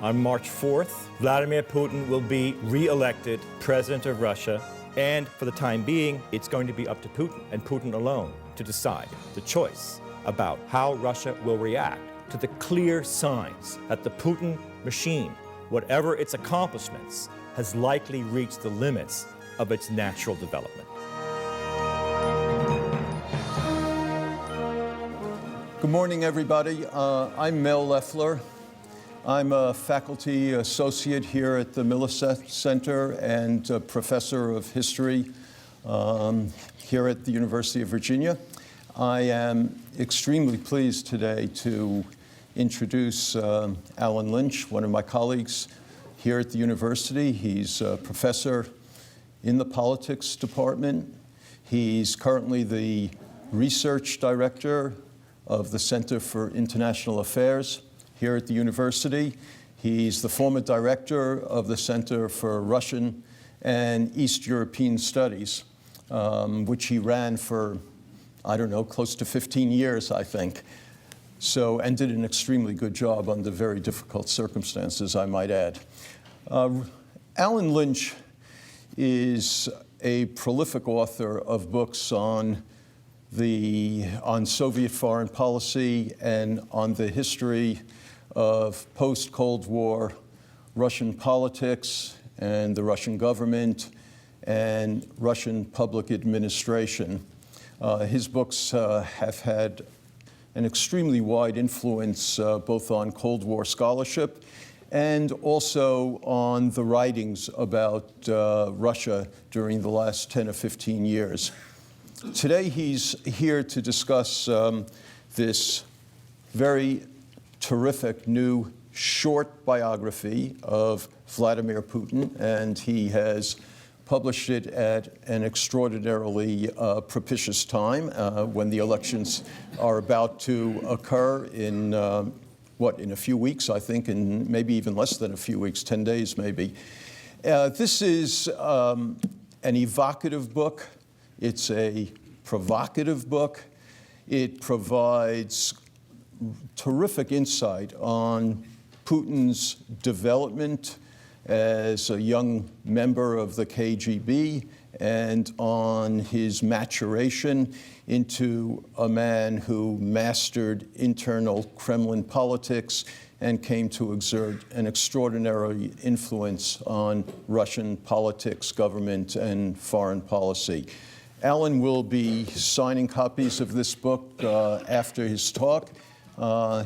On March 4th, Vladimir Putin will be re-elected president of Russia, and for the time being, it's going to be up to Putin and Putin alone to decide the choice about how Russia will react to the clear signs that the Putin machine, whatever its accomplishments, has likely reached the limits of its natural development. Good morning, everybody. I'm Mel Leffler. I'm a faculty associate here at the Miller Center and a professor of history here at the University of Virginia. I am extremely pleased today to introduce Alan Lynch, one of my colleagues here at the university. He's a professor in the politics department. He's currently the research director of the Center for International Affairs here at the university. He's the former director of the Center for Russian and East European Studies, which he ran for, I don't know, close to 15 years, I think. So, and did an extremely good job under very difficult circumstances, I might add. Alan Lynch is a prolific author of books on Soviet foreign policy and on the history of post-Cold War Russian politics and the Russian government and Russian public administration. His books have had an extremely wide influence both on Cold War scholarship and also on the writings about Russia during the last 10 or 15 years. Today he's here to discuss this very terrific new short biography of Vladimir Putin, and he has published it at an extraordinarily propitious time when the elections are about to occur in, in a few weeks, I think, and maybe even less than a few weeks, 10 days maybe. This is an evocative book. It's a provocative book. It provides terrific insight on Putin's development as a young member of the KGB and on his maturation into a man who mastered internal Kremlin politics and came to exert an extraordinary influence on Russian politics, government, and foreign policy. Alan will be signing copies of this book after his talk.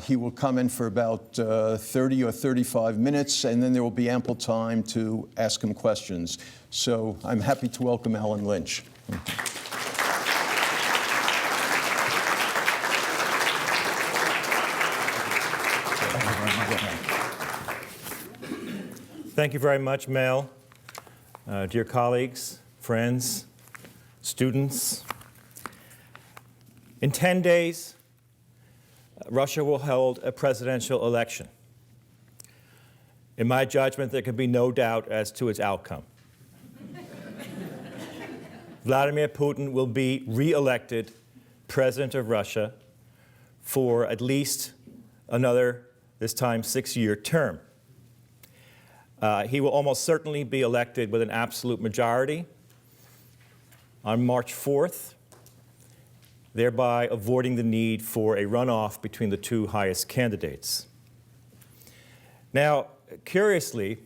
He will come in for about 30 or 35 minutes, and then there will be ample time to ask him questions. So I'm happy to welcome Alan Lynch. Thank you very much, Mel. Dear colleagues, friends, students. In 10 days, Russia will hold a presidential election. In my judgment, there can be no doubt as to its outcome. Vladimir Putin will be re-elected president of Russia for at least another, this time, 6-year term. He will almost certainly be elected with an absolute majority on March 4th, thereby avoiding the need for a runoff between the two highest candidates. Now, curiously,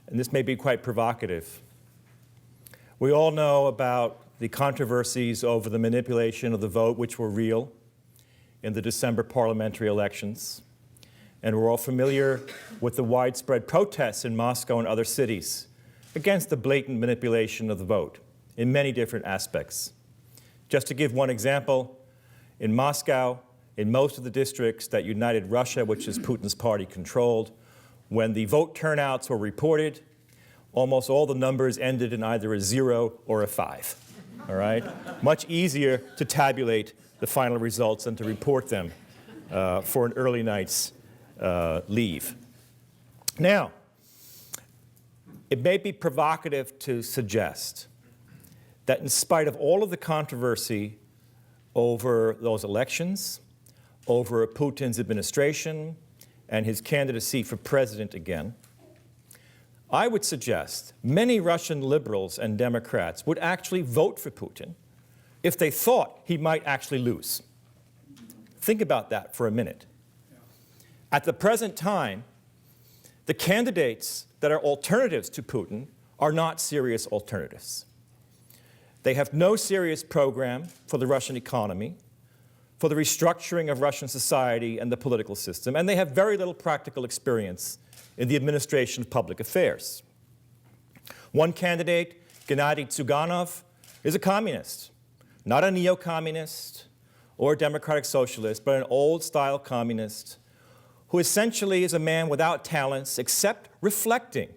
and this may be quite provocative, we all know about the controversies over the manipulation of the vote, which were real, in the December parliamentary elections. And we're all familiar with the widespread protests in Moscow and other cities against the blatant manipulation of the vote in many different aspects. Just to give one example, in Moscow, in most of the districts that united Russia, which is Putin's party controlled, when the vote turnouts were reported, almost all the numbers ended in either a 0 or a 5. All right? Much easier to tabulate the final results than to report them for an early night's leave. Now, it may be provocative to suggest that in spite of all of the controversy over those elections, over Putin's administration, and his candidacy for president again, I would suggest many Russian liberals and Democrats would actually vote for Putin if they thought he might actually lose. Think about that for a minute. At the present time, the candidates that are alternatives to Putin are not serious alternatives. They have no serious program for the Russian economy, for the restructuring of Russian society and the political system, and they have very little practical experience in the administration of public affairs. One candidate, Gennady Zyuganov, is a communist, not a neo-communist or a democratic socialist, but an old-style communist who essentially is a man without talents except reflecting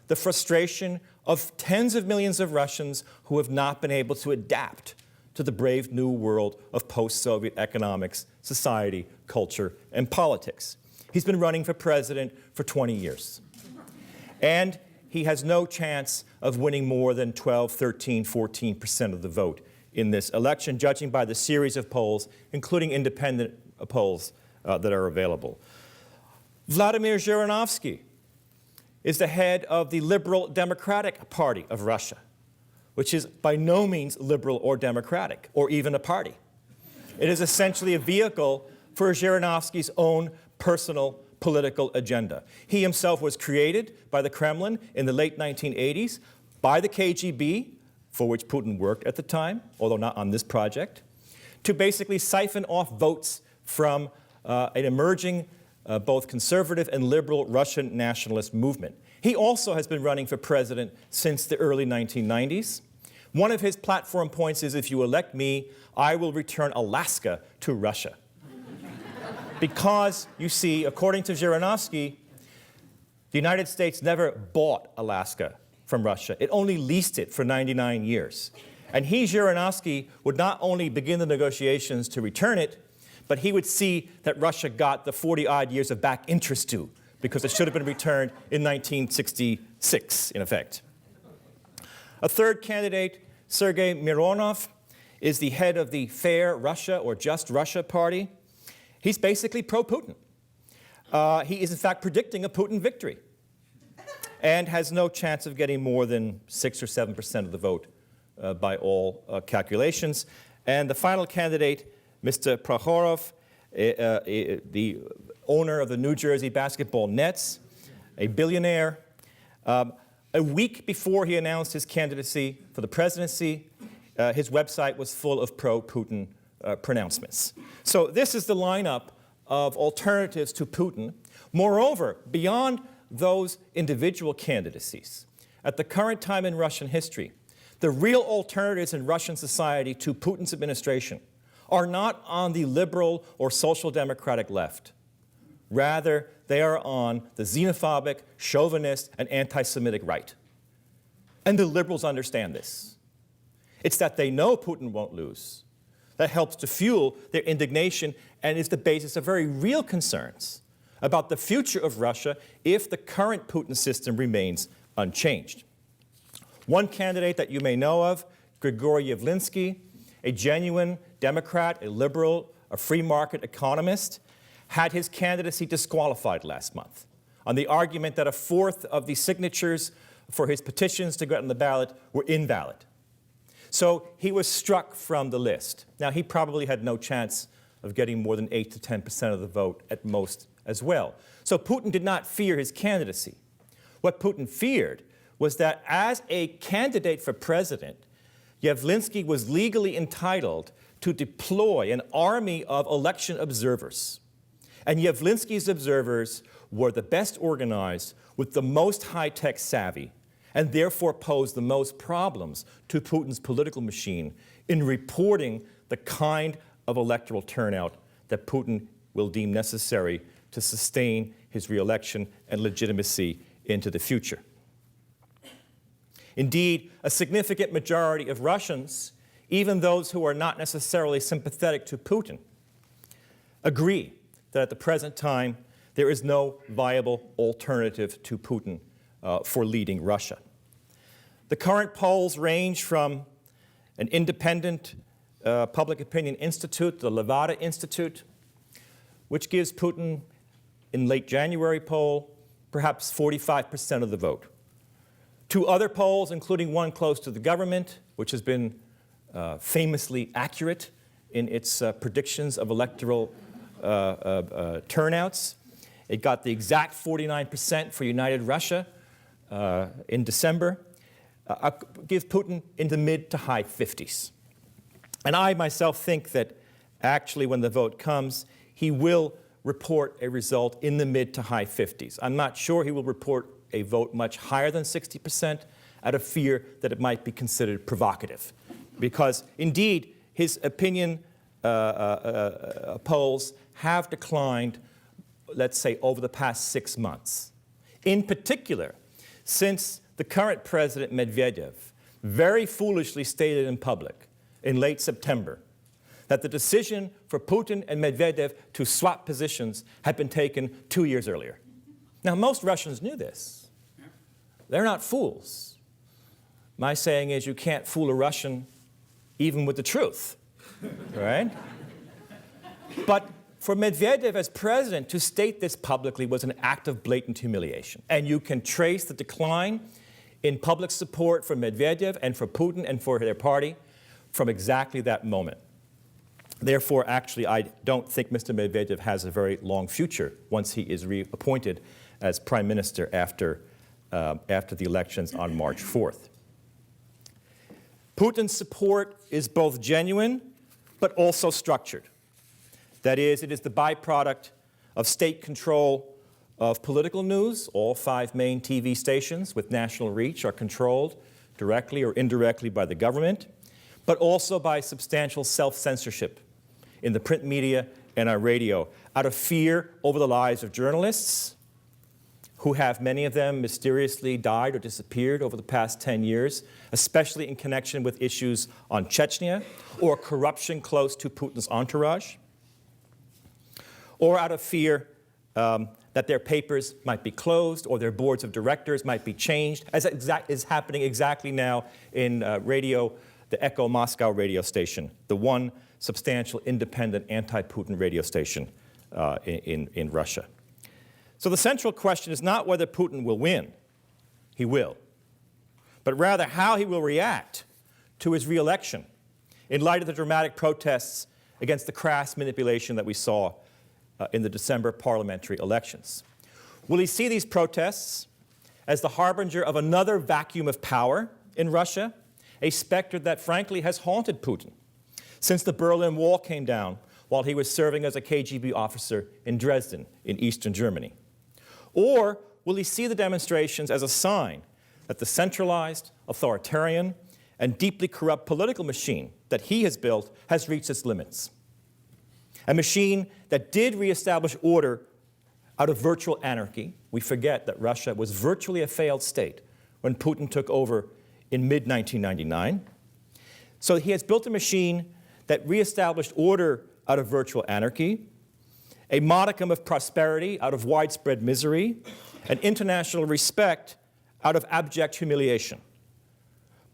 the frustration of tens of millions of Russians who have not been able to adapt to the brave new world of post-Soviet economics, society, culture, and politics. He's been running for president for 20 years. And he has no chance of winning more than 12, 13, 14% of the vote in this election, judging by the series of polls, including independent polls that are available. Vladimir Zhirinovsky is the head of the Liberal Democratic Party of Russia, which is by no means liberal or democratic, or even a party. It is essentially a vehicle for Zhirinovsky's own personal political agenda. He himself was created by the Kremlin in the late 1980s by the KGB, for which Putin worked at the time, although not on this project, to basically siphon off votes from an emerging both conservative and liberal Russian nationalist movement. He also has been running for president since the early 1990s. One of his platform points is, if you elect me, I will return Alaska to Russia. Because, you see, according to Zhirinovsky, the United States never bought Alaska from Russia. It only leased it for 99 years. And he, Zhirinovsky, would not only begin the negotiations to return it, but he would see that Russia got the 40-odd years of back interest due, because it should have been returned in 1966, in effect. A third candidate, Sergei Mironov, is the head of the Fair Russia or Just Russia party. He's basically pro-Putin. He is, in fact, predicting a Putin victory and has no chance of getting more than 6 or 7% of the vote by all calculations. And the final candidate, Mr. Prokhorov, the owner of the New Jersey basketball Nets, a billionaire. A week before he announced his candidacy for the presidency, his website was full of pro-Putin pronouncements. So this is the lineup of alternatives to Putin. Moreover, beyond those individual candidacies, at the current time in Russian history, the real alternatives in Russian society to Putin's administration are not on the liberal or social democratic left. Rather, they are on the xenophobic, chauvinist, and anti-Semitic right. And the liberals understand this. It's that they know Putin won't lose that helps to fuel their indignation and is the basis of very real concerns about the future of Russia if the current Putin system remains unchanged. One candidate that you may know of, Grigory Yavlinsky, a genuine Democrat, a liberal, a free market economist, had his candidacy disqualified last month on the argument that a fourth of the signatures for his petitions to get on the ballot were invalid. So he was struck from the list. Now, he probably had no chance of getting more than 8 to 10% of the vote at most as well. So Putin did not fear his candidacy. What Putin feared was that as a candidate for president, Yavlinsky was legally entitled to deploy an army of election observers. And Yavlinsky's observers were the best organized, with the most high-tech savvy, and therefore posed the most problems to Putin's political machine in reporting the kind of electoral turnout that Putin will deem necessary to sustain his re-election and legitimacy into the future. Indeed, a significant majority of Russians, even those who are not necessarily sympathetic to Putin, agree that at the present time there is no viable alternative to Putin for leading Russia. The current polls range from an independent public opinion institute, the Levada Institute, which gives Putin in late January poll, perhaps 45% of the vote. Two other polls, including one close to the government, which has been famously accurate in its predictions of electoral turnouts. It got the exact 49% for United Russia in December. Give Putin in the mid to high 50s. And I myself think that actually when the vote comes, he will report a result in the mid to high 50s. I'm not sure he will report a vote much higher than 60% out of fear that it might be considered provocative. Because indeed, his opinion polls have declined, let's say, over the past 6 months. In particular, since the current president, Medvedev, very foolishly stated in public in late September that the decision for Putin and Medvedev to swap positions had been taken 2 years earlier. Now, most Russians knew this. They're not fools. My saying is you can't fool a Russian even with the truth, right? But for Medvedev as president to state this publicly was an act of blatant humiliation. And you can trace the decline in public support for Medvedev and for Putin and for their party from exactly that moment. Therefore, actually, I don't think Mr. Medvedev has a very long future once he is reappointed as prime minister after the elections on March 4th. Putin's support is both genuine but also structured. That is, it is the byproduct of state control of political news. All 5 main TV stations with national reach are controlled directly or indirectly by the government, but also by substantial self-censorship in the print media and our radio, out of fear over the lives of journalists, who have, many of them, mysteriously died or disappeared over the past 10 years, especially in connection with issues on Chechnya or corruption close to Putin's entourage, or out of fear that their papers might be closed or their boards of directors might be changed, as is happening exactly now in radio, the Echo Moscow radio station, the one substantial independent anti-Putin radio station in Russia. So the central question is not whether Putin will win. He will. But rather how he will react to his re-election in light of the dramatic protests against the crass manipulation that we saw in the December parliamentary elections. Will he see these protests as the harbinger of another vacuum of power in Russia, a specter that frankly has haunted Putin since the Berlin Wall came down while he was serving as a KGB officer in Dresden in eastern Germany? Or will he see the demonstrations as a sign that the centralized, authoritarian, and deeply corrupt political machine that he has built has reached its limits? A machine that did reestablish order out of virtual anarchy. We forget that Russia was virtually a failed state when Putin took over in mid-1999. So he has built a machine that reestablished order out of virtual anarchy, a modicum of prosperity out of widespread misery, and international respect out of abject humiliation.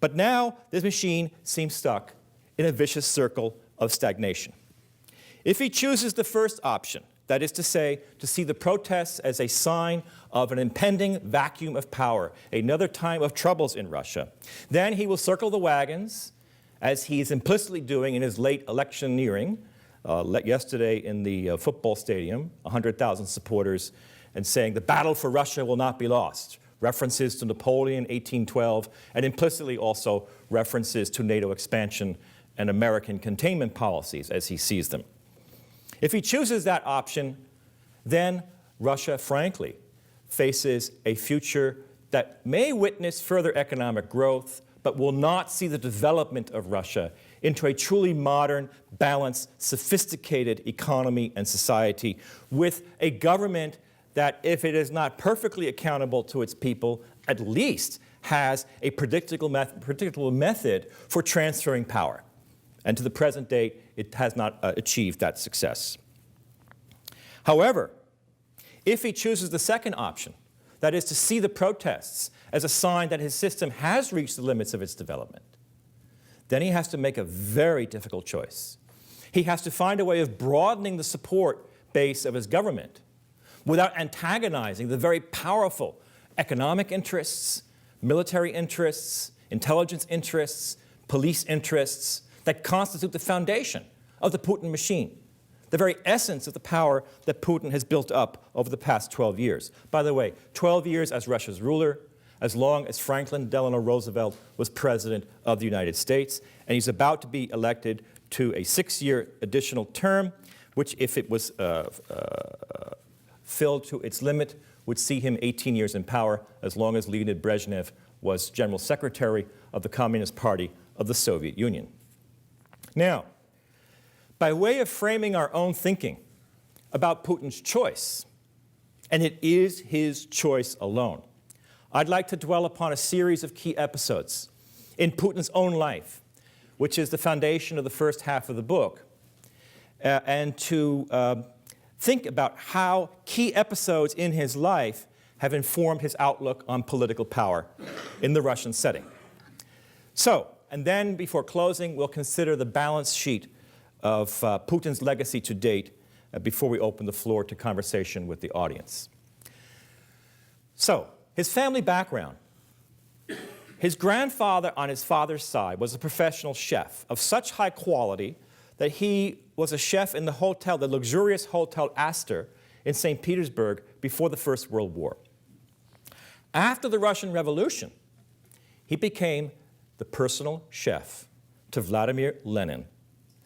But now this machine seems stuck in a vicious circle of stagnation. If he chooses the first option, that is to say, to see the protests as a sign of an impending vacuum of power, another time of troubles in Russia, then he will circle the wagons, as he is implicitly doing in his late electioneering, yesterday in the football stadium, 100,000 supporters, and saying the battle for Russia will not be lost. References to Napoleon, 1812, and implicitly also references to NATO expansion and American containment policies as he sees them. If he chooses that option, then Russia, frankly, faces a future that may witness further economic growth, but will not see the development of Russia into a truly modern, balanced, sophisticated economy and society with a government that, if it is not perfectly accountable to its people, at least has a predictable method for transferring power. And to the present date, it has not achieved that success. However, if he chooses the second option, that is to see the protests as a sign that his system has reached the limits of its development, then he has to make a very difficult choice. He has to find a way of broadening the support base of his government, without antagonizing the very powerful economic interests, military interests, intelligence interests, police interests that constitute the foundation of the Putin machine, the very essence of the power that Putin has built up over the past 12 years. By the way, 12 years as Russia's ruler, as long as Franklin Delano Roosevelt was president of the United States, and he's about to be elected to a 6-year additional term, which, if it was filled to its limit, would see him 18 years in power, as long as Leonid Brezhnev was General Secretary of the Communist Party of the Soviet Union. Now, by way of framing our own thinking about Putin's choice, and it is his choice alone, I'd like to dwell upon a series of key episodes in Putin's own life, which is the foundation of the first half of the book, and to think about how key episodes in his life have informed his outlook on political power in the Russian setting. So, and then before closing, we'll consider the balance sheet of Putin's legacy to date before we open the floor to conversation with the audience. So, his family background. His grandfather on his father's side was a professional chef of such high quality that he was a chef in the luxurious Hotel Astor in St. Petersburg before the First World War. After the Russian Revolution, he became the personal chef to Vladimir Lenin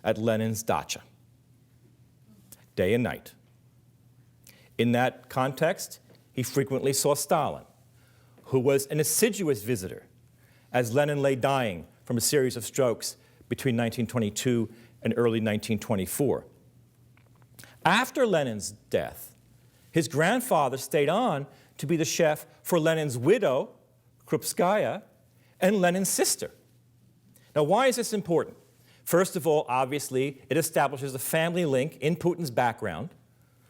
at Lenin's dacha, day and night. In that context, he frequently saw Stalin, who was an assiduous visitor as Lenin lay dying from a series of strokes between 1922 and early 1924. After Lenin's death, his grandfather stayed on to be the chef for Lenin's widow, Krupskaya, and Lenin's sister. Now, why is this important? First of all, obviously, it establishes a family link in Putin's background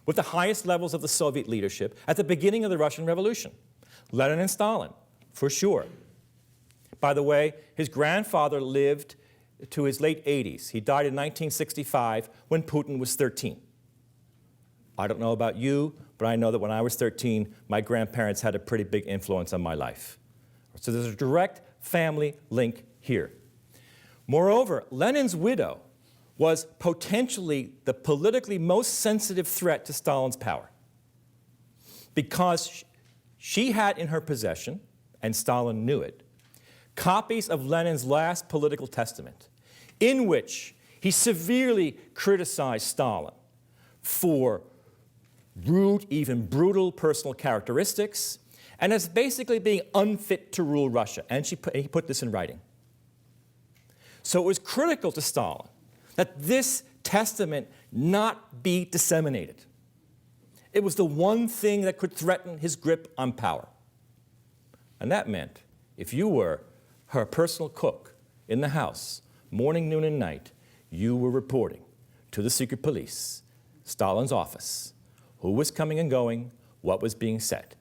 with the highest levels of the Soviet leadership at the beginning of the Russian Revolution. Lenin and Stalin, for sure. By the way, his grandfather lived to his late 80s. He died in 1965 when Putin was 13. I don't know about you, but I know that when I was 13, my grandparents had a pretty big influence on my life. So there's a direct family link here. Moreover, Lenin's widow was potentially the politically most sensitive threat to Stalin's power, because she had in her possession, and Stalin knew it, copies of Lenin's last political testament, in which he severely criticized Stalin for rude, even brutal personal characteristics, and as basically being unfit to rule Russia. And he put this in writing. So it was critical to Stalin that this testament not be disseminated. It was the one thing that could threaten his grip on power. And that meant if you were her personal cook in the house, morning, noon, and night, you were reporting to the secret police, Stalin's office, who was coming and going, what was being said.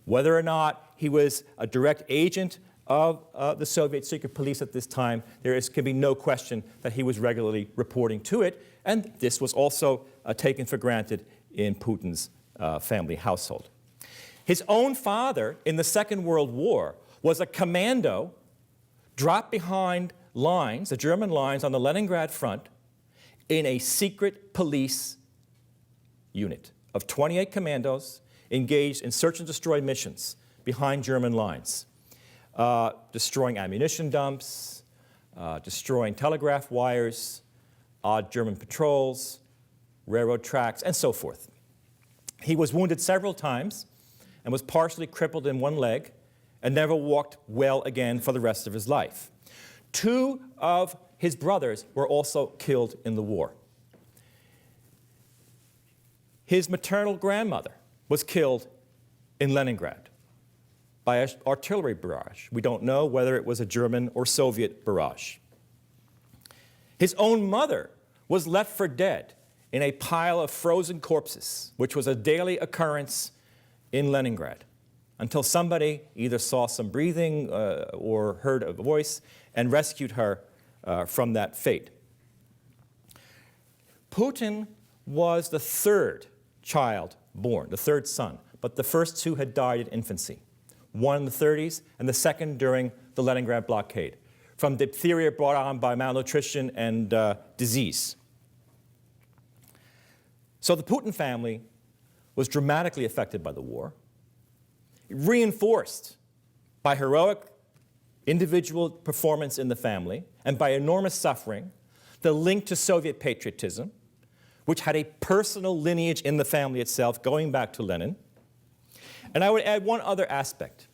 Whether or not he was a direct agent of the Soviet secret police at this time, can be no question that he was regularly reporting to it, and this was also taken for granted in Putin's family household. His own father in the Second World War was a commando dropped behind lines, the German lines on the Leningrad front, in a secret police unit of 28 commandos engaged in search and destroy missions behind German lines, destroying ammunition dumps, destroying telegraph wires, odd German patrols, railroad tracks, and so forth. He was wounded several times and was partially crippled in one leg and never walked well again for the rest of his life. 2 of his brothers were also killed in the war. His maternal grandmother was killed in Leningrad by an artillery barrage. We don't know whether it was a German or Soviet barrage. His own mother was left for dead in a pile of frozen corpses, which was a daily occurrence in Leningrad, until somebody either saw some breathing or heard a voice and rescued her from that fate. Putin was the 3rd child born, the third son, but the first two had died in infancy, one in the 30s and the second during the Leningrad blockade, from diphtheria brought on by malnutrition and disease. So the Putin family was dramatically affected by the war, reinforced by heroic individual performance in the family and by enormous suffering, the link to Soviet patriotism, which had a personal lineage in the family itself going back to Lenin. And I would add one other aspect.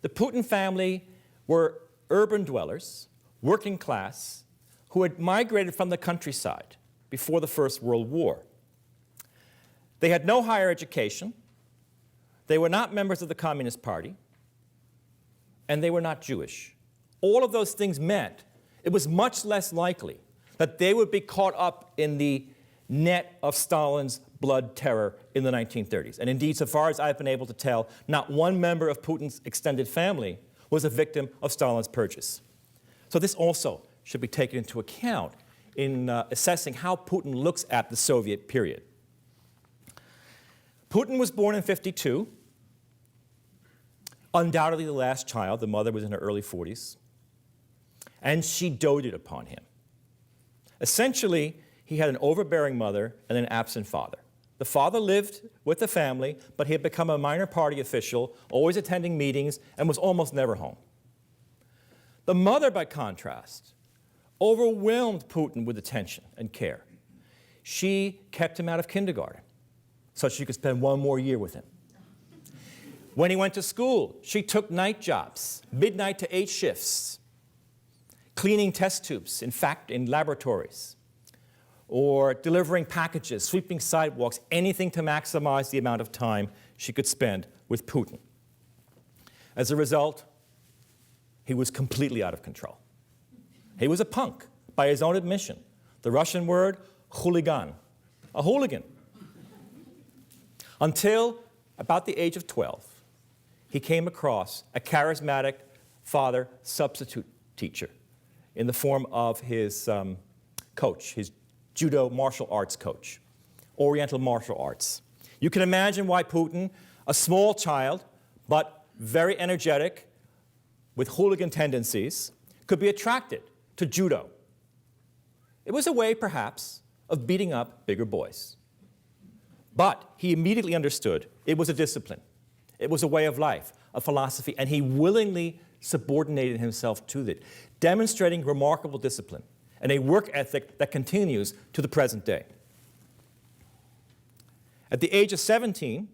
The Putin family were urban dwellers, working class, who had migrated from the countryside before the First World War. They had no higher education, they were not members of the Communist Party, and they were not Jewish. All of those things meant it was much less likely that they would be caught up in the net of Stalin's blood terror in the 1930s. And indeed, so far as I've been able to tell, not one member of Putin's extended family was a victim of Stalin's purges. So this also should be taken into account in assessing how Putin looks at the Soviet period. Putin was born in '52, undoubtedly the last child. The mother was in her early 40s, and she doted upon him. Essentially, he had an overbearing mother and an absent father. The father lived with the family, but he had become a minor party official, always attending meetings, and was almost never home. The mother, by contrast, overwhelmed Putin with attention and care. She kept him out of kindergarten so she could spend one more year with him. When he went to school, she took night jobs, midnight to 8 shifts, cleaning test tubes in laboratories, or delivering packages, sweeping sidewalks, anything to maximize the amount of time she could spend with Putin. As a result, he was completely out of control. He was a punk, by his own admission. The Russian word, hooligan, a hooligan. Until about the age of 12, he came across a charismatic father substitute teacher in the form of his coach, his judo martial arts coach, Oriental martial arts. You can imagine why Putin, a small child, but very energetic, with hooligan tendencies, could be attracted to judo. It was a way, perhaps, of beating up bigger boys. But he immediately understood it was a discipline. It was a way of life, a philosophy, and he willingly subordinated himself to it, demonstrating remarkable discipline and a work ethic that continues to the present day. At the age of 17,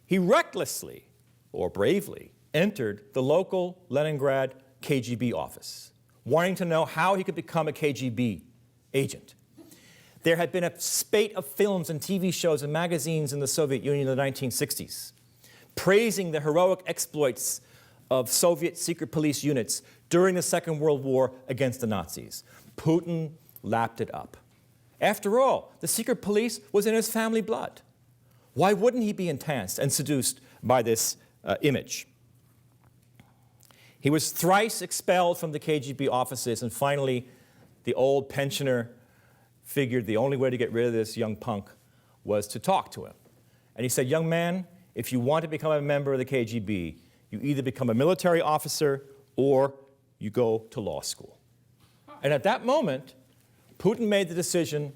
he recklessly, or bravely, entered the local Leningrad KGB office, wanting to know how he could become a KGB agent. There had been a spate of films and TV shows and magazines in the Soviet Union in the 1960s, praising the heroic exploits of Soviet secret police units during the Second World War against the Nazis. Putin lapped it up. After all, the secret police was in his family blood. Why wouldn't he be entranced and seduced by this image? He was thrice expelled from the KGB offices, and finally, the old pensioner figured the only way to get rid of this young punk was to talk to him. And he said, "Young man, if you want to become a member of the KGB, you either become a military officer or you go to law school." And at that moment, Putin made the decision,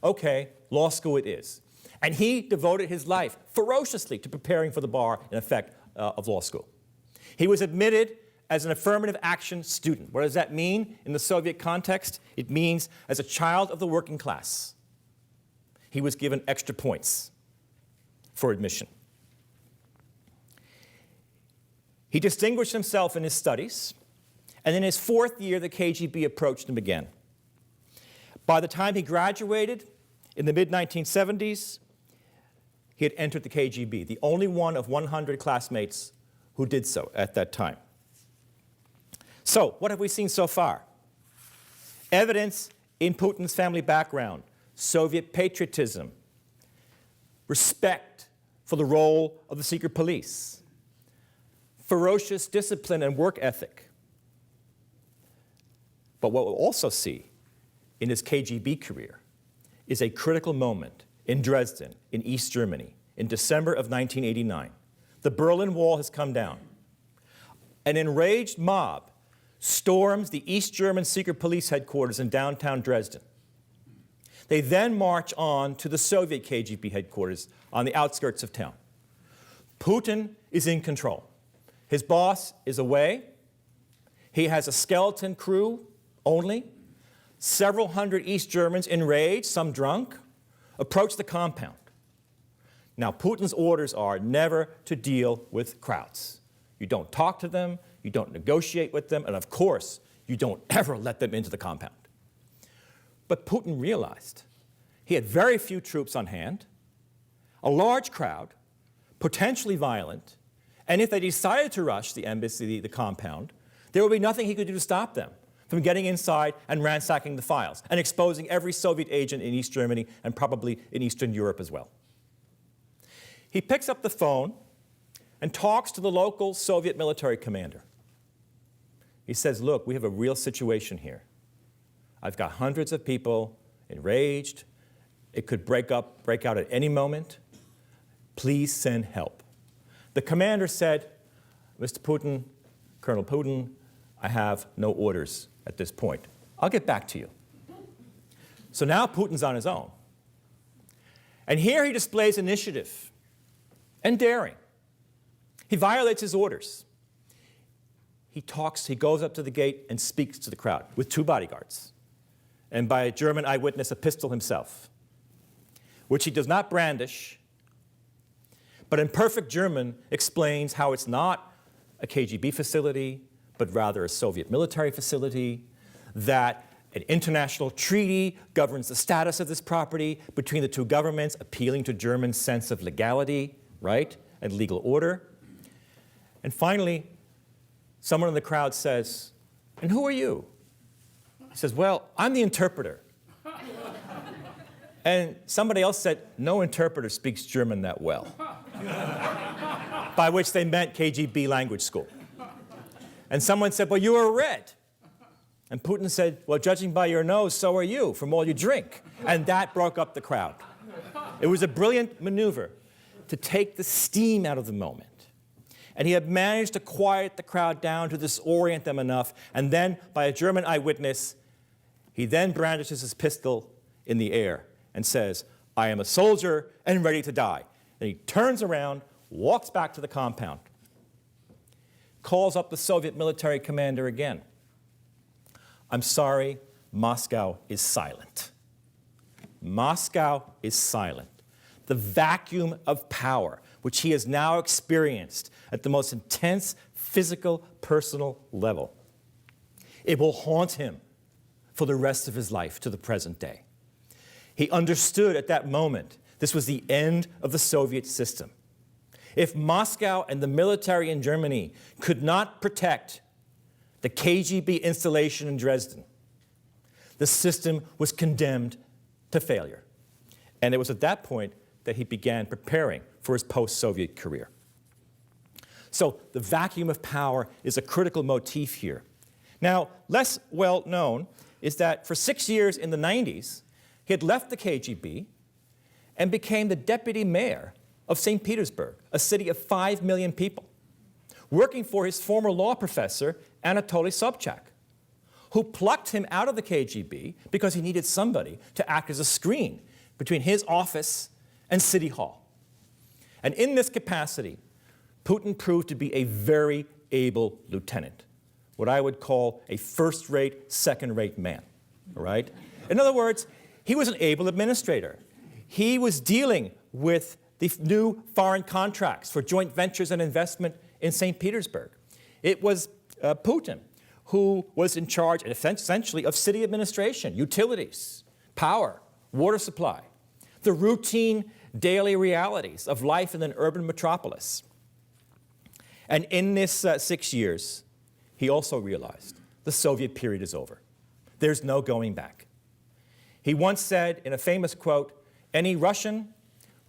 okay, law school it is. And he devoted his life ferociously to preparing for the bar, in effect, of law school. He was admitted as an affirmative action student. What does that mean in the Soviet context? It means as a child of the working class, he was given extra points for admission. He distinguished himself in his studies, and in his 4th year, the KGB approached him again. By the time he graduated in the mid-1970s, he had entered the KGB, the only one of 100 classmates who did so at that time. So, what have we seen so far? Evidence in Putin's family background, Soviet patriotism, respect for the role of the secret police, ferocious discipline and work ethic. But what we'll also see in his KGB career is a critical moment in Dresden, in East Germany, in December of 1989. The Berlin Wall has come down. An enraged mob storms the East German secret police headquarters in downtown Dresden. They then march on to the Soviet KGB headquarters on the outskirts of town. Putin is in control. His boss is away. He has a skeleton crew only. Several hundred East Germans, enraged, some drunk, approach the compound. Now, Putin's orders are never to deal with crowds. You don't talk to them, you don't negotiate with them, and of course, you don't ever let them into the compound. But Putin realized he had very few troops on hand, a large crowd, potentially violent, and if they decided to rush the embassy, the compound, there would be nothing he could do to stop them from getting inside and ransacking the files and exposing every Soviet agent in East Germany and probably in Eastern Europe as well. He picks up the phone and talks to the local Soviet military commander. He says, look, we have a real situation here. I've got hundreds of people enraged. It could break out at any moment. Please send help. The commander said, Mr. Putin, Colonel Putin, I have no orders at this point. I'll get back to you. So now Putin's on his own. And here he displays initiative and daring. He violates his orders. He goes up to the gate and speaks to the crowd with 2 bodyguards, and by a German eyewitness, a pistol himself, which he does not brandish, but in perfect German explains how it's not a KGB facility, but rather a Soviet military facility, that an international treaty governs the status of this property between the 2 governments, appealing to Germans' sense of legality, right, and legal order. And finally, someone in the crowd says, and who are you? He says, well, I'm the interpreter. And somebody else said, no interpreter speaks German that well. By which they meant KGB language school. And someone said, well, you are red. And Putin said, well, judging by your nose, so are you, from all you drink. And that broke up the crowd. It was a brilliant maneuver to take the steam out of the moment. And he had managed to quiet the crowd down, to disorient them enough, and then, by a German eyewitness, he then brandishes his pistol in the air and says, I am a soldier and ready to die. And he turns around, walks back to the compound, calls up the Soviet military commander again. I'm sorry, Moscow is silent. Moscow is silent. The vacuum of power, which he has now experienced at the most intense physical, personal level, it will haunt him for the rest of his life to the present day. He understood at that moment this was the end of the Soviet system. If Moscow and the military in Germany could not protect the KGB installation in Dresden, the system was condemned to failure. And it was at that point that he began preparing for his post-Soviet career. So the vacuum of power is a critical motif here. Now, less well known is that for 6 years in the 90s, he had left the KGB and became the deputy mayor of St. Petersburg, a city of 5 million people, working for his former law professor, Anatoly Sobchak, who plucked him out of the KGB because he needed somebody to act as a screen between his office and City Hall. And in this capacity, Putin proved to be a very able lieutenant, what I would call a first-rate, second-rate man, all right? In other words, he was an able administrator. He was dealing with the new foreign contracts for joint ventures and investment in St. Petersburg. It was Putin who was in charge, essentially, of city administration, utilities, power, water supply, the routine daily realities of life in an urban metropolis. And in this 6 years, he also realized the Soviet period is over. There's no going back. He once said in a famous quote, any Russian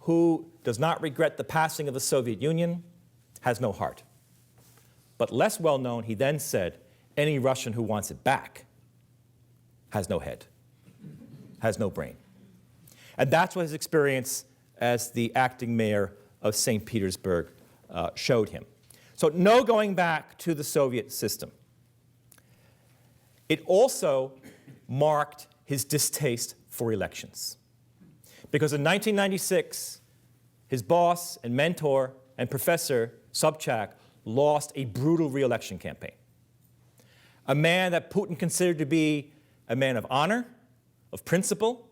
who does not regret the passing of the Soviet Union has no heart. But less well known, he then said, any Russian who wants it back has no head, has no brain. And that's what his experience as the acting mayor of St. Petersburg showed him. So no going back to the Soviet system. It also marked his distaste for elections. Because in 1996, his boss and mentor and professor, Sobchak, lost a brutal re-election campaign. A man that Putin considered to be a man of honor, of principle,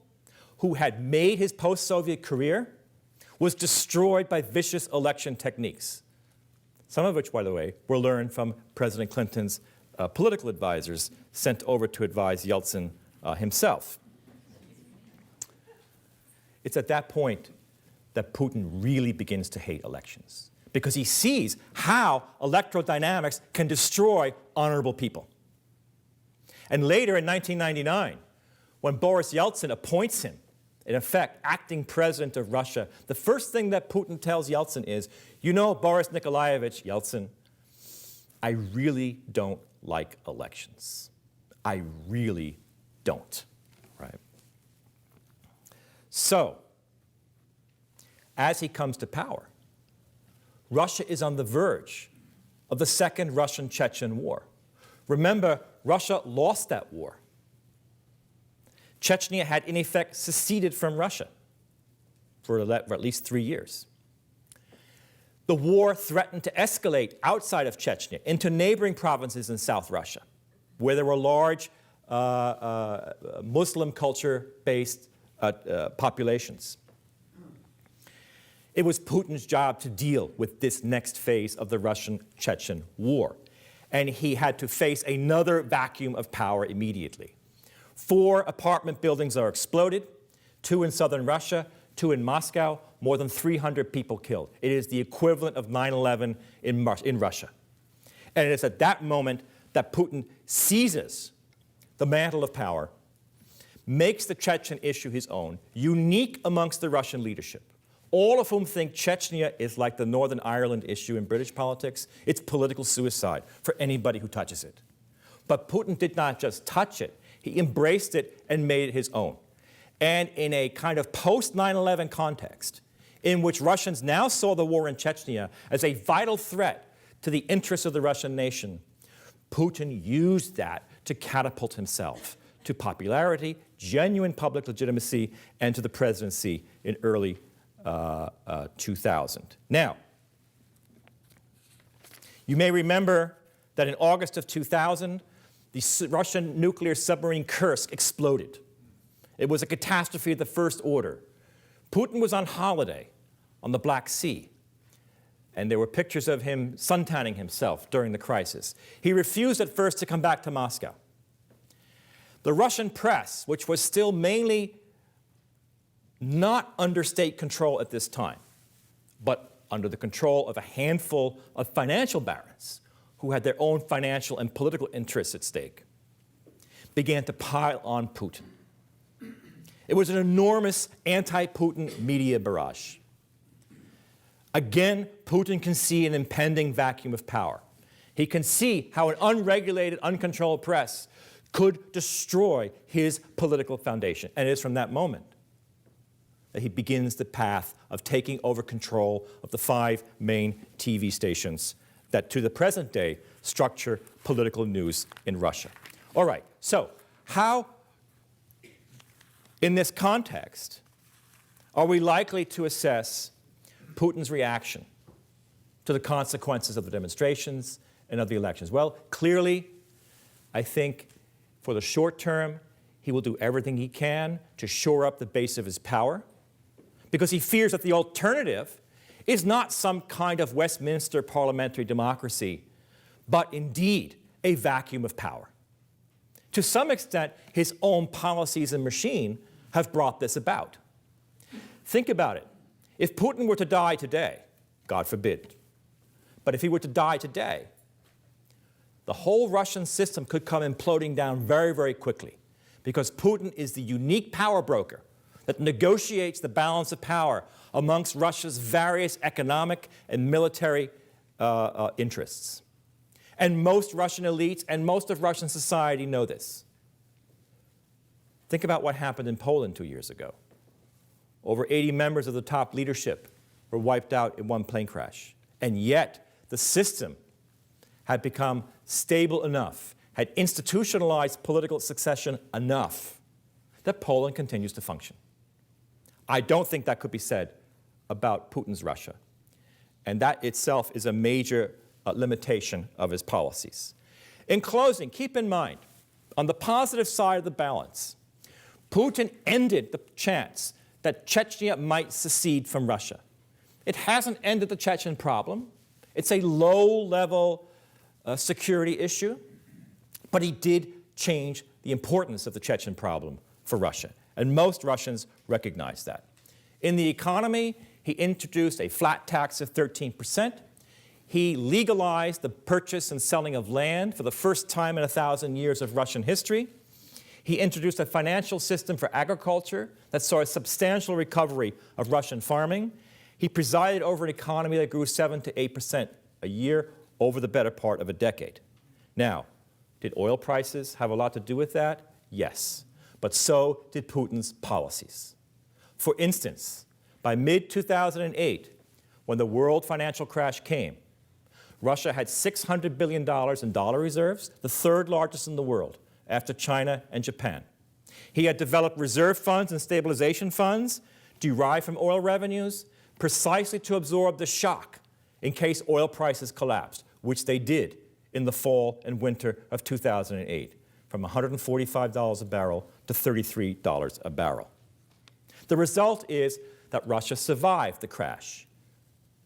who had made his post-Soviet career, was destroyed by vicious election techniques. Some of which, by the way, were learned from President Clinton's political advisors sent over to advise Yeltsin himself. It's at that point that Putin really begins to hate elections, because he sees how electoral dynamics can destroy honorable people. And later in 1999, when Boris Yeltsin appoints him, in effect, acting president of Russia, the first thing that Putin tells Yeltsin is, you know, Boris Nikolaevich, Yeltsin, I really don't like elections. I really don't, right? So, as he comes to power, Russia is on the verge of the Second Russian-Chechen War. Remember, Russia lost that war. Chechnya had, in effect, seceded from Russia for at least 3 years. The war threatened to escalate outside of Chechnya into neighboring provinces in South Russia, where there were large Muslim culture-based populations. It was Putin's job to deal with this next phase of the Russian-Chechen War, and he had to face another vacuum of power immediately. 4 apartment buildings are exploded, 2 in southern Russia, 2 in Moscow, more than 300 people killed. It is the equivalent of 9/11 in Russia. And it is at that moment that Putin seizes the mantle of power, makes the Chechen issue his own, unique amongst the Russian leadership, all of whom think Chechnya is like the Northern Ireland issue in British politics. It's political suicide for anybody who touches it. But Putin did not just touch it. He embraced it and made it his own. And in a kind of post-9/11 context, in which Russians now saw the war in Chechnya as a vital threat to the interests of the Russian nation, Putin used that to catapult himself to popularity, genuine public legitimacy, and to the presidency in early 2000. Now, you may remember that in August of 2000, the Russian nuclear submarine Kursk exploded. It was a catastrophe of the first order. Putin was on holiday on the Black Sea, and there were pictures of him suntanning himself during the crisis. He refused at first to come back to Moscow. The Russian press, which was still mainly not under state control at this time, but under the control of a handful of financial barons who had their own financial and political interests at stake, began to pile on Putin. It was an enormous anti-Putin media barrage. Again, Putin can see an impending vacuum of power. He can see how an unregulated, uncontrolled press could destroy his political foundation. And it is from that moment that he begins the path of taking over control of the 5 main TV stations that, to the present day, structure political news in Russia. All right, so how, in this context, are we likely to assess Putin's reaction to the consequences of the demonstrations and of the elections? Well, clearly, I think for the short term, he will do everything he can to shore up the base of his power, because he fears that the alternative is not some kind of Westminster parliamentary democracy, but indeed a vacuum of power. To some extent, his own policies and machine have brought this about. Think about it. If Putin were to die today, God forbid, but if he were to die today, the whole Russian system could come imploding down very, very quickly, because Putin is the unique power broker that negotiates the balance of power amongst Russia's various economic and military interests. And most Russian elites and most of Russian society know this. Think about what happened in Poland 2 years ago. Over 80 members of the top leadership were wiped out in one plane crash. And yet, the system had become stable enough, had institutionalized political succession enough that Poland continues to function. I don't think that could be said about Putin's Russia. And that itself is a major limitation of his policies. In closing, keep in mind, on the positive side of the balance, Putin ended the chance that Chechnya might secede from Russia. It hasn't ended the Chechen problem. It's a low-level security issue, but he did change the importance of the Chechen problem for Russia, and most Russians recognize that. In the economy, he introduced a flat tax of 13%. He legalized the purchase and selling of land for the first time in 1,000 years of Russian history. He introduced a financial system for agriculture that saw a substantial recovery of Russian farming. He presided over an economy that grew 7 to 8% a year over the better part of a decade. Now, did oil prices have a lot to do with that? Yes, but so did Putin's policies. For instance, by mid-2008, when the world financial crash came, Russia had $600 billion in dollar reserves, the third largest in the world, after China and Japan. He had developed reserve funds and stabilization funds derived from oil revenues precisely to absorb the shock in case oil prices collapsed, which they did in the fall and winter of 2008, from $145 a barrel to $33 a barrel. The result is that Russia survived the crash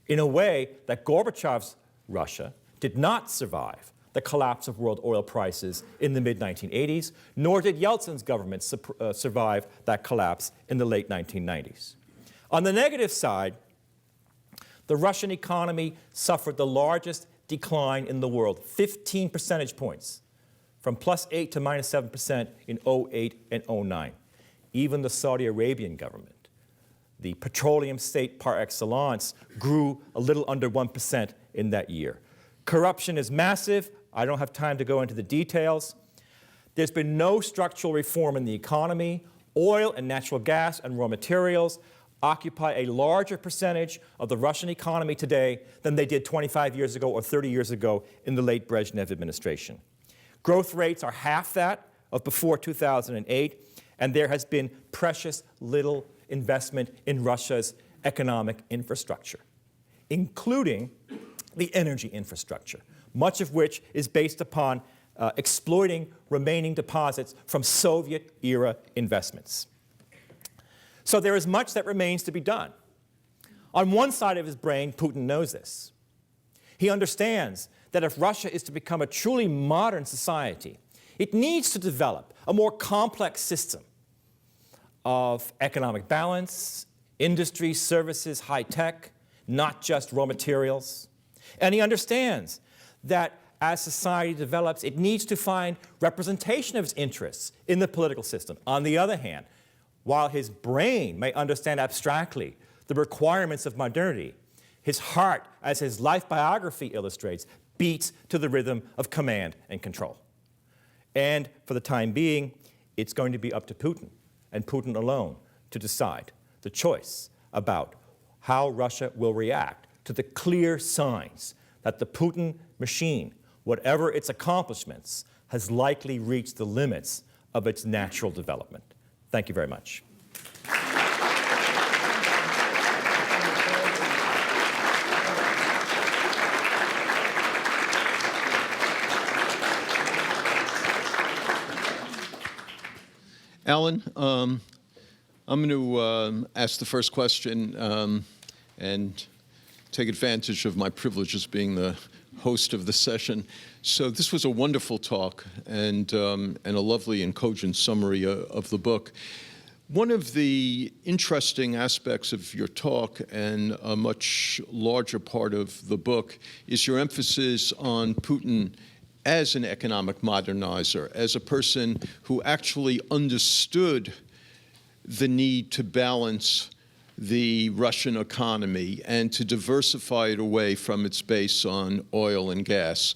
in a way that Gorbachev's Russia did not survive the collapse of world oil prices in the mid-1980s, nor did Yeltsin's government survive that collapse in the late 1990s. On the negative side, the Russian economy suffered the largest decline in the world, 15 percentage points, from +8 to -7% in 2008 and 2009. Even the Saudi Arabian government, the petroleum state par excellence, grew a little under 1% in that year. Corruption is massive. I don't have time to go into the details. There's been no structural reform in the economy. Oil and natural gas and raw materials occupy a larger percentage of the Russian economy today than they did 25 years ago or 30 years ago in the late Brezhnev administration. Growth rates are half that of before 2008, and there has been precious little investment in Russia's economic infrastructure, including the energy infrastructure, much of which is based upon exploiting remaining deposits from Soviet-era investments. So there is much that remains to be done. On one side of his brain, Putin knows this. He understands that if Russia is to become a truly modern society, it needs to develop a more complex system of economic balance, industry, services, high tech, not just raw materials. And he understands that as society develops, it needs to find representation of its interests in the political system. On the other hand, while his brain may understand abstractly the requirements of modernity, his heart, as his life biography illustrates, beats to the rhythm of command and control. And for the time being, it's going to be up to Putin, and Putin alone, to decide the choice about how Russia will react to the clear signs that the Putin machine, whatever its accomplishments, has likely reached the limits of its natural development. Thank you very much. Alan, I'm going to ask the first question and take advantage of my privilege as being the host of the session. So this was a wonderful talk and a lovely and cogent summary of the book. One of the interesting aspects of your talk and a much larger part of the book is your emphasis on Putin as an economic modernizer, as a person who actually understood the need to balance the Russian economy and to diversify it away from its base on oil and gas.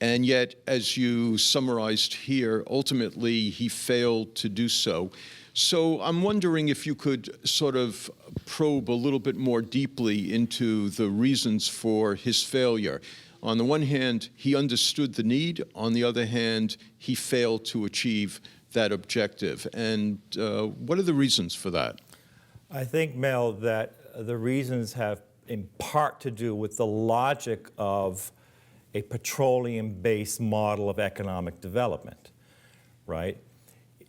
And yet, as you summarized here, ultimately he failed to do so. So I'm wondering if you could sort of probe a little bit more deeply into the reasons for his failure. On the one hand, he understood the need. On the other hand, he failed to achieve that objective. And what are the reasons for that? I think, Mel, that the reasons have in part to do with the logic of a petroleum-based model of economic development, right?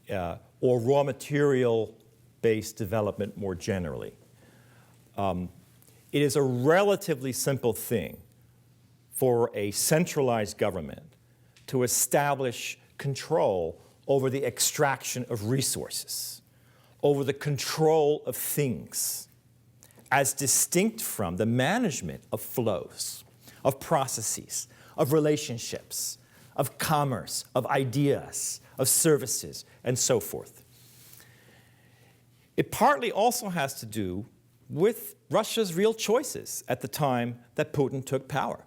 Or raw material-based development more generally. It is a relatively simple thing for a centralized government to establish control over the extraction of resources, over the control of things, as distinct from the management of flows, of processes, of relationships, of commerce, of ideas, of services, and so forth. It partly also has to do with Russia's real choices at the time that Putin took power.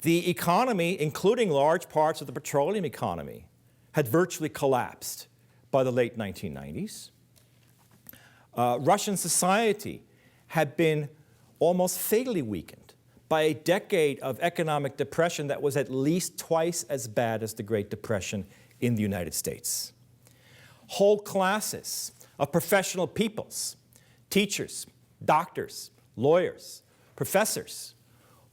The economy, including large parts of the petroleum economy, had virtually collapsed by the late 1990s. Russian society had been almost fatally weakened by a decade of economic depression that was at least twice as bad as the Great Depression in the United States. Whole classes of professional peoples, teachers, doctors, lawyers, professors,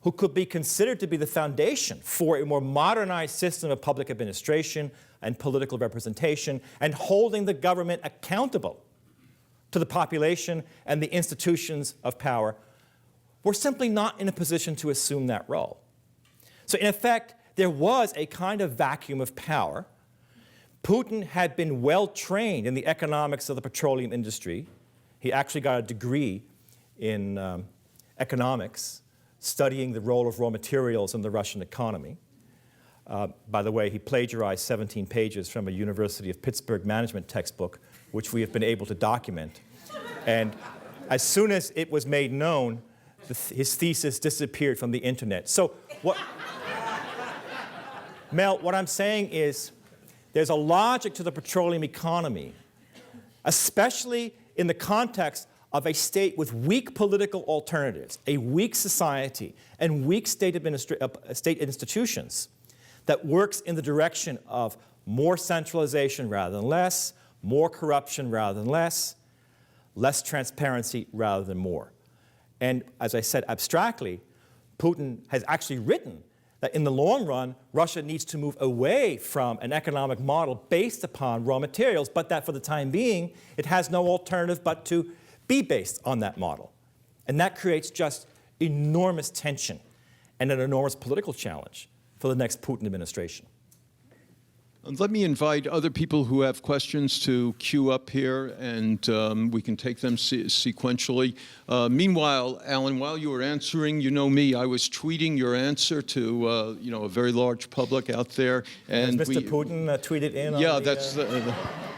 who could be considered to be the foundation for a more modernized system of public administration and political representation, and holding the government accountable to the population and the institutions of power, were simply not in a position to assume that role. So in effect, there was a kind of vacuum of power. Putin had been well trained in the economics of the petroleum industry. He actually got a degree in economics, studying the role of raw materials in the Russian economy. By the way, he plagiarized 17 pages from a University of Pittsburgh management textbook, which we have been able to document. And as soon as it was made known, his thesis disappeared from the internet. So Mel, what I'm saying is there's a logic to the petroleum economy, especially in the context of a state with weak political alternatives, a weak society, and weak state institutions that works in the direction of more centralization rather than less, more corruption rather than less transparency rather than more. And as I said abstractly, Putin has actually written that in the long run, Russia needs to move away from an economic model based upon raw materials, but that for the time being, it has no alternative but to be based on that model. And that creates just enormous tension and an enormous political challenge for the next Putin administration. Let me invite other people who have questions to queue up here, and we can take them sequentially. Meanwhile, Alan, while you were answering, you know me, I was tweeting your answer to a very large public out there. And Has Mr. Putin tweeted in on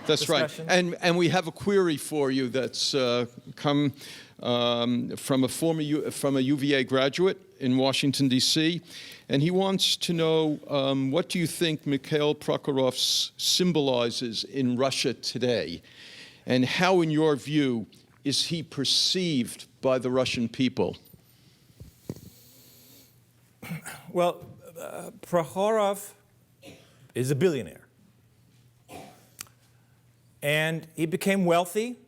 that's right. And we have a query for you that's come from a UVA graduate in Washington, D.C., and he wants to know, what do you think Mikhail Prokhorov symbolizes in Russia today? And how, in your view, is he perceived by the Russian people? Well, Prokhorov is a billionaire. And he became wealthy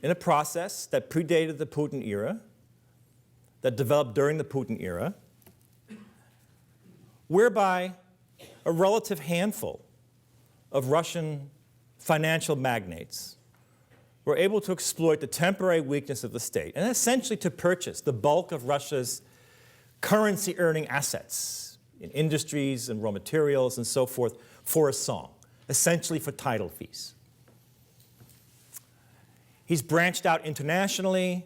in a process that predated the Putin era, that developed during the Putin era, whereby a relative handful of Russian financial magnates were able to exploit the temporary weakness of the state and essentially to purchase the bulk of Russia's currency-earning assets in industries and raw materials and so forth for a song, essentially for title fees. He's branched out internationally.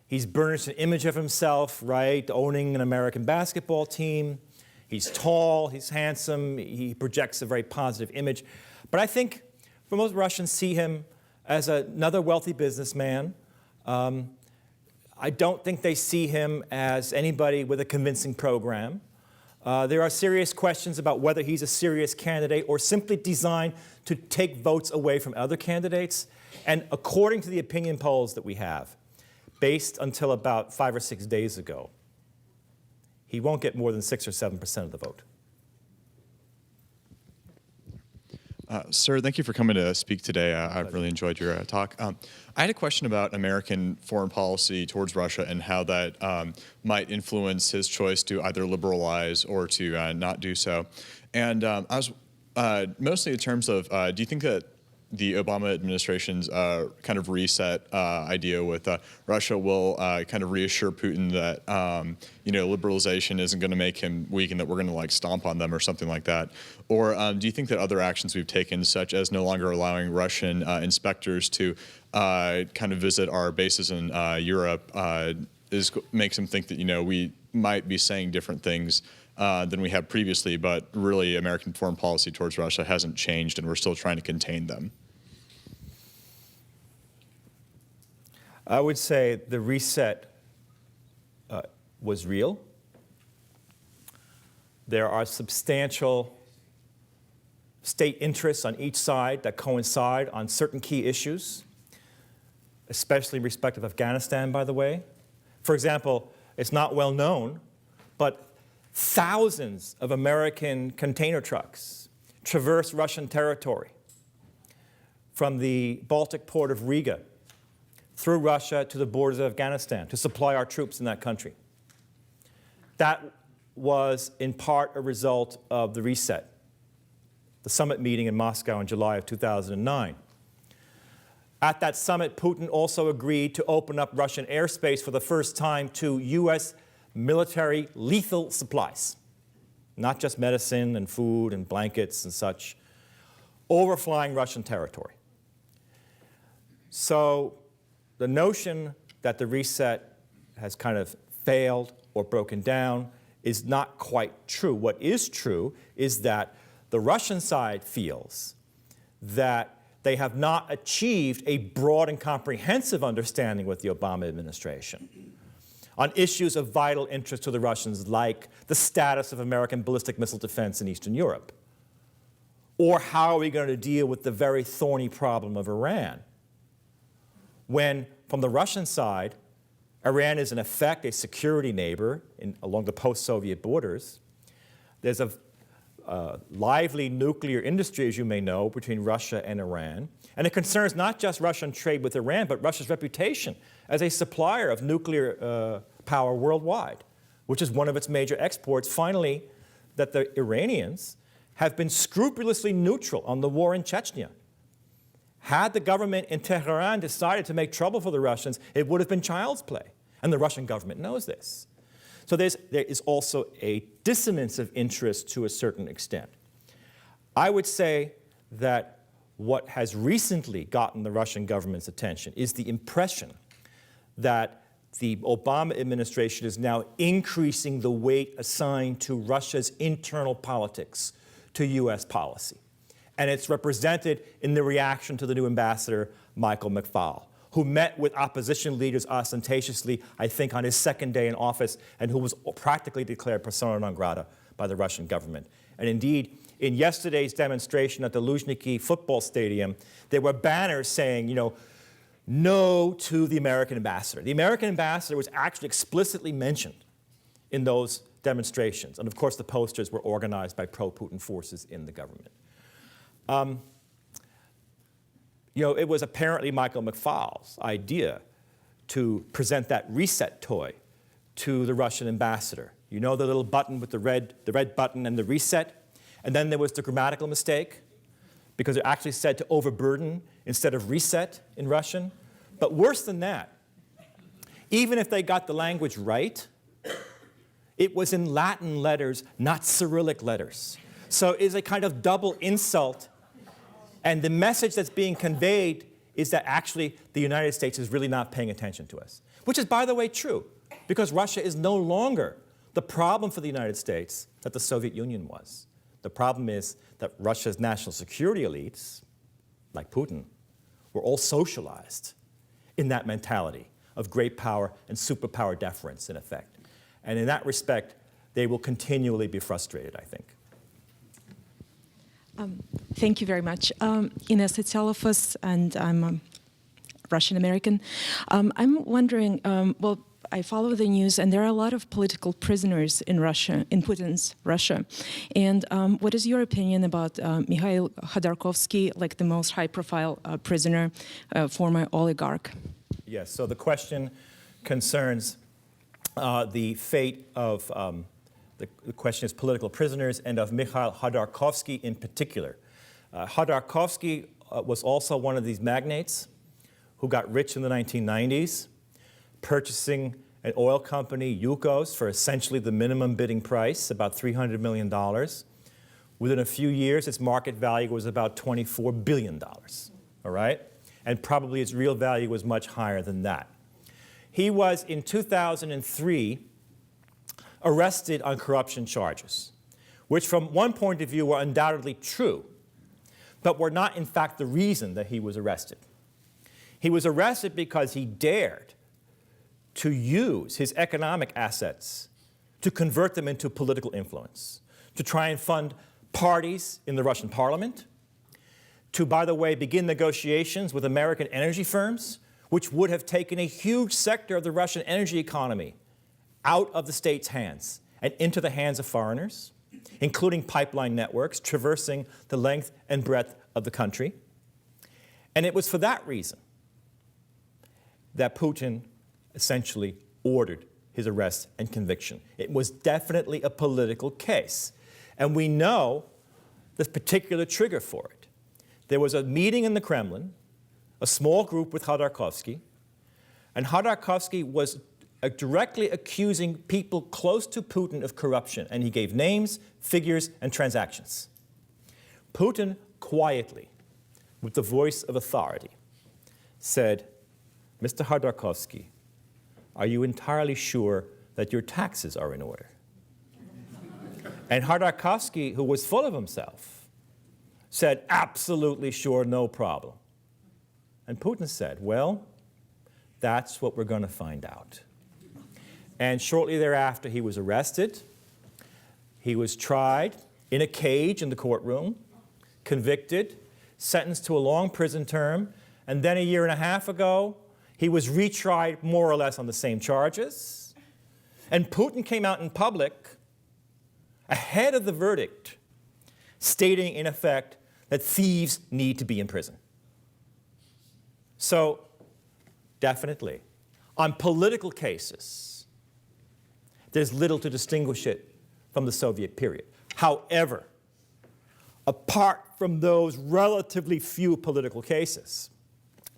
He's burnished an image of himself, right, owning an American basketball team. He's tall, he's handsome, he projects a very positive image. But I think for most Russians see him as another wealthy businessman. I don't think they see him as anybody with a convincing program. There are serious questions about whether he's a serious candidate or simply designed to take votes away from other candidates. And according to the opinion polls that we have, based until about 5 or 6 days ago, he won't get more than 6 or 7% of the vote. Sir, thank you for coming to speak today. I've really enjoyed your talk. I had a question about American foreign policy towards Russia and how that might influence his choice to either liberalize or to not do so. And I was mostly in terms of, do you think that the Obama administration's kind of reset idea with Russia will kind of reassure Putin that liberalization isn't going to make him weak and that we're going to like stomp on them or something like that? Or do you think that other actions we've taken, such as no longer allowing Russian inspectors to kind of visit our bases in Europe, makes him think that we might be saying different things than we have previously, but really American foreign policy towards Russia hasn't changed and we're still trying to contain them? I would say the reset was real. There are substantial state interests on each side that coincide on certain key issues, especially in respect of Afghanistan, by the way. For example, it's not well known, but thousands of American container trucks traverse Russian territory from the Baltic port of Riga through Russia to the borders of Afghanistan to supply our troops in that country. That was in part a result of the reset, the summit meeting in Moscow in July of 2009. At that summit, Putin also agreed to open up Russian airspace for the first time to U.S. military lethal supplies, not just medicine and food and blankets and such, overflying Russian territory. So the notion that the reset has kind of failed or broken down is not quite true. What is true is that the Russian side feels that they have not achieved a broad and comprehensive understanding with the Obama administration on issues of vital interest to the Russians, like the status of American ballistic missile defense in Eastern Europe, or how are we going to deal with the very thorny problem of Iran, when, from the Russian side, Iran is in effect a security neighbor along the post-Soviet borders. There's a lively nuclear industry, as you may know, between Russia and Iran. And it concerns not just Russian trade with Iran, but Russia's reputation as a supplier of nuclear power worldwide, which is one of its major exports. Finally, that the Iranians have been scrupulously neutral on the war in Chechnya. Had the government in Tehran decided to make trouble for the Russians, it would have been child's play. And the Russian government knows this. So there is also a dissonance of interest to a certain extent. I would say that what has recently gotten the Russian government's attention is the impression that the Obama administration is now increasing the weight assigned to Russia's internal politics to U.S. policy. And it's represented in the reaction to the new ambassador, Michael McFaul, who met with opposition leaders ostentatiously, I think, on his second day in office, and who was practically declared persona non grata by the Russian government. And indeed, in yesterday's demonstration at the Luzhniki football stadium, there were banners saying, no to the American ambassador. The American ambassador was actually explicitly mentioned in those demonstrations. And of course, the posters were organized by pro-Putin forces in the government. It was apparently Michael McFaul's idea to present that reset toy to the Russian ambassador. You know, the little button with the red button and the reset? And then there was the grammatical mistake, because it actually said to overburden instead of reset in Russian. But worse than that, even if they got the language right, it was in Latin letters, not Cyrillic letters. So it's a kind of double insult. And the message that's being conveyed is that actually the United States is really not paying attention to us, which is, by the way, true, because Russia is no longer the problem for the United States that the Soviet Union was. The problem is that Russia's national security elites, like Putin, were all socialized in that mentality of great power and superpower deference, in effect. And in that respect, they will continually be frustrated, I think. Thank you very much. Ines Itzelofus, and I'm Russian-American. I'm wondering, well, I follow the news, and there are a lot of political prisoners in Russia, in Putin's Russia. And what is your opinion about Mikhail Khodorkovsky, like the most high-profile prisoner, former oligarch? Yes, so the question concerns the fate of, the question is political prisoners, and of Mikhail Khodorkovsky in particular. Khodorkovsky was also one of these magnates who got rich in the 1990s, purchasing an oil company, Yukos, for essentially the minimum bidding price, about $300 million. Within a few years, its market value was about $24 billion, all right? And probably its real value was much higher than that. He was, in 2003, arrested on corruption charges, which from one point of view were undoubtedly true, but were not, in fact, the reason that he was arrested. He was arrested because he dared to use his economic assets to convert them into political influence, to try and fund parties in the Russian parliament, to, by the way, begin negotiations with American energy firms, which would have taken a huge sector of the Russian energy economy out of the state's hands and into the hands of foreigners, including pipeline networks traversing the length and breadth of the country. And it was for that reason that Putin essentially ordered his arrest and conviction. It was definitely a political case. And we know the particular trigger for it. There was a meeting in the Kremlin, a small group with Khodorkovsky, and Khodorkovsky was directly accusing people close to Putin of corruption, and he gave names, figures, and transactions. Putin quietly, with the voice of authority, said, "Mr. Khodorkovsky, are you entirely sure that your taxes are in order?" And Khodorkovsky, who was full of himself, said, "Absolutely sure, no problem." And Putin said, "Well, that's what we're going to find out." And shortly thereafter, he was arrested. He was tried in a cage in the courtroom, convicted, sentenced to a long prison term, and then a year and a half ago, he was retried more or less on the same charges. And Putin came out in public ahead of the verdict, stating, in effect, that thieves need to be in prison. So, definitely, on political cases, there's little to distinguish it from the Soviet period. However, apart from those relatively few political cases,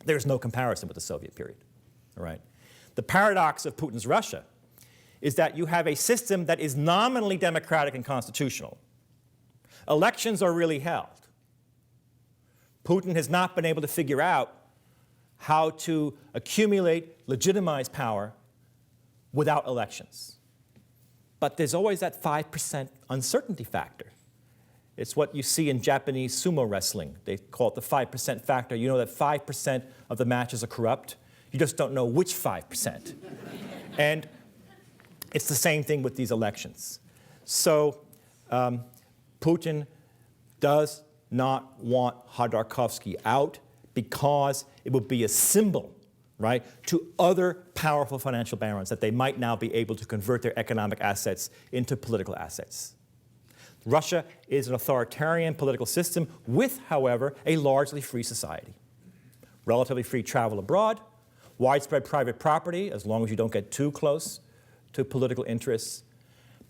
there's no comparison with the Soviet period, all right? The paradox of Putin's Russia is that you have a system that is nominally democratic and constitutional. Elections are really held. Putin has not been able to figure out how to accumulate, legitimize power without elections. But there's always that 5% uncertainty factor. It's what you see in Japanese sumo wrestling. They call it the 5% factor. You know that 5% of the matches are corrupt. You just don't know which 5%. And it's the same thing with these elections. So Putin does not want Khodorkovsky out because it would be a symbol, right, to other powerful financial barons that they might now be able to convert their economic assets into political assets. Russia is an authoritarian political system with, however, a largely free society. Relatively free travel abroad, widespread private property, as long as you don't get too close to political interests.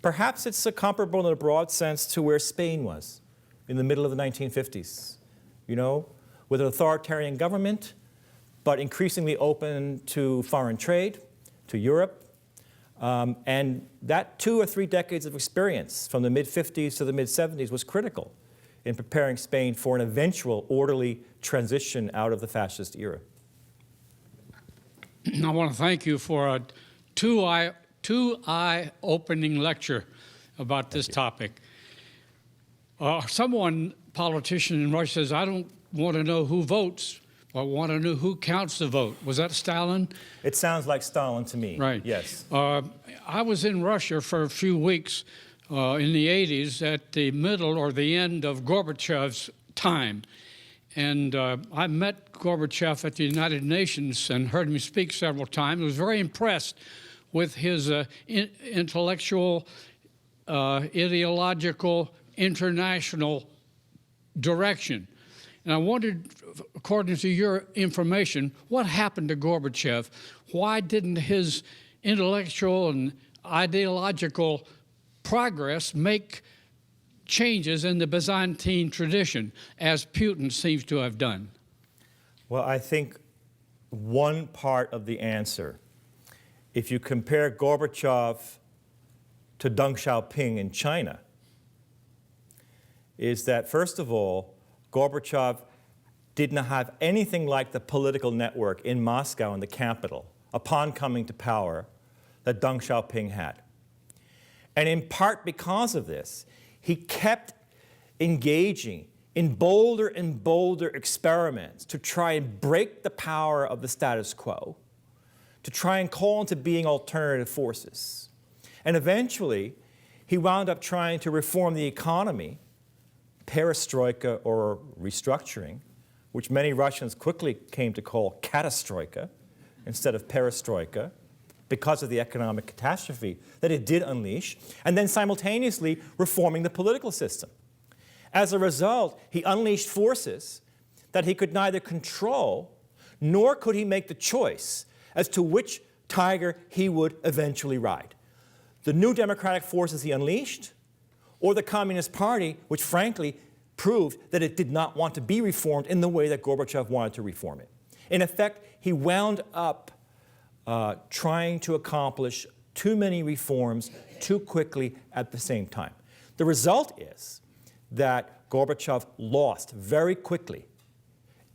Perhaps it's comparable in a broad sense to where Spain was in the middle of the 1950s, you know, with an authoritarian government, but increasingly open to foreign trade, to Europe. And that 2 or 3 decades of experience from the mid-50s to the mid-70s was critical in preparing Spain for an eventual orderly transition out of the fascist era. I want to thank you for a two-eye-opening lecture about this topic. Someone, politician in Russia, says, I don't want to know who votes, I want to know who counts the vote. Was that Stalin? It sounds like Stalin to me. Right. Yes. I was in Russia for a few weeks in the 80s at the middle or the end of Gorbachev's time. And I met Gorbachev at the United Nations and heard him speak several times. I was very impressed with his intellectual, ideological, international direction. And I wondered, according to your information, what happened to Gorbachev? Why didn't his intellectual and ideological progress make changes in the Byzantine tradition, as Putin seems to have done? Well, I think one part of the answer, if you compare Gorbachev to Deng Xiaoping in China, is that, first of all, Gorbachev did not have anything like the political network in Moscow, in the capital, upon coming to power, that Deng Xiaoping had. And in part because of this, he kept engaging in bolder and bolder experiments to try and break the power of the status quo, to try and call into being alternative forces. And eventually, he wound up trying to reform the economy, perestroika or restructuring, which many Russians quickly came to call katastroika instead of perestroika, because of the economic catastrophe that it did unleash, and then simultaneously reforming the political system. As a result, he unleashed forces that he could neither control, nor could he make the choice as to which tiger he would eventually ride. The new democratic forces he unleashed, or the Communist Party, which frankly proved that it did not want to be reformed in the way that Gorbachev wanted to reform it. In effect, he wound up trying to accomplish too many reforms too quickly at the same time. The result is that Gorbachev lost very quickly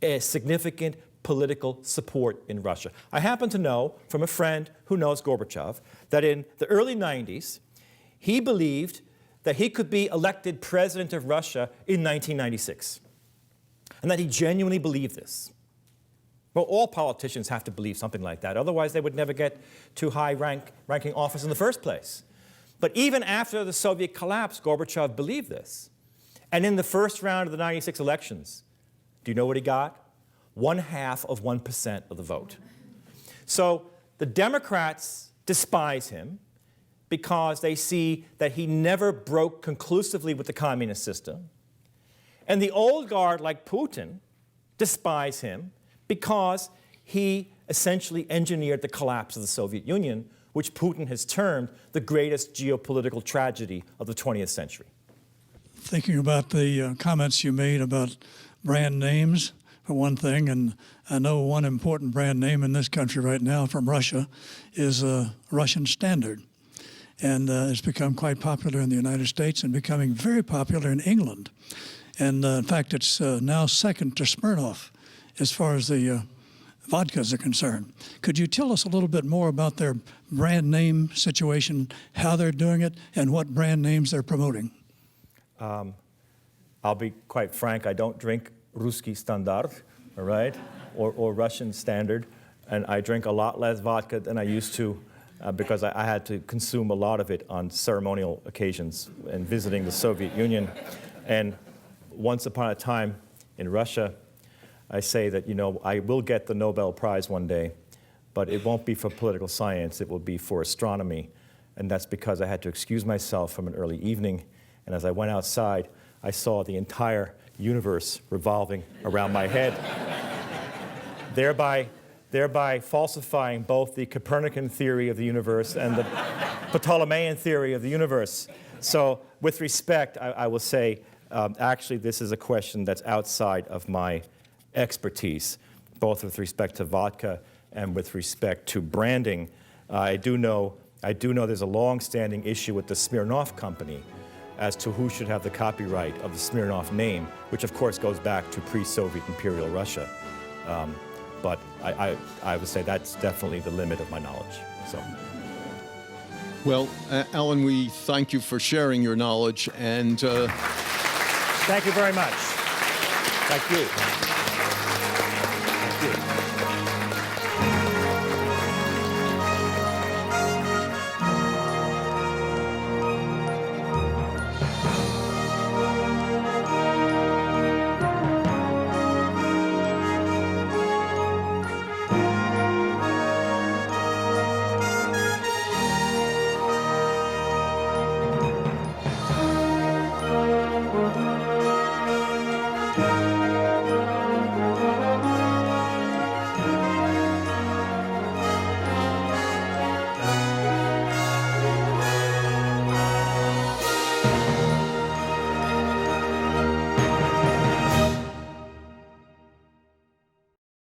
a significant political support in Russia. I happen to know from a friend who knows Gorbachev that in the early 90s, he believed that he could be elected president of Russia in 1996, and that he genuinely believed this. Well, all politicians have to believe something like that. Otherwise, they would never get to high-ranking office in the first place. But even after the Soviet collapse, Gorbachev believed this. And in the first round of the 96 elections, do you know what he got? 0.5% of the vote. So the Democrats despise him because they see that he never broke conclusively with the communist system. And the old guard, like Putin, despise him because he essentially engineered the collapse of the Soviet Union, which Putin has termed the greatest geopolitical tragedy of the 20th century. Thinking about the comments you made about brand names, for one thing, and I know one important brand name in this country right now from Russia is Russian Standard. And it's become quite popular in the United States and becoming very popular in England. And in fact, it's now second to Smirnoff as far as the vodkas are concerned. Could you tell us a little bit more about their brand name situation, how they're doing it, and what brand names they're promoting? I'll be quite frank, I don't drink Ruski Standard, all right, or Russian Standard, and I drink a lot less vodka than I used to because I had to consume a lot of it on ceremonial occasions and visiting the Soviet Union. And once upon a time in Russia, I say that, you know, I will get the Nobel Prize one day, but it won't be for political science, it will be for astronomy. And that's because I had to excuse myself from an early evening, and as I went outside, I saw the entire universe revolving around my head, thereby falsifying both the Copernican theory of the universe and the Ptolemaic theory of the universe. So with respect, I will say, actually, this is a question that's outside of my expertise, both with respect to vodka and with respect to branding. I do know there's a long-standing issue with the Smirnoff company as to who should have the copyright of the Smirnoff name, which of course goes back to pre-Soviet Imperial Russia. But I would say that's definitely the limit of my knowledge. So. Well, Alan, we thank you for sharing your knowledge, and Thank you very much. Thank you.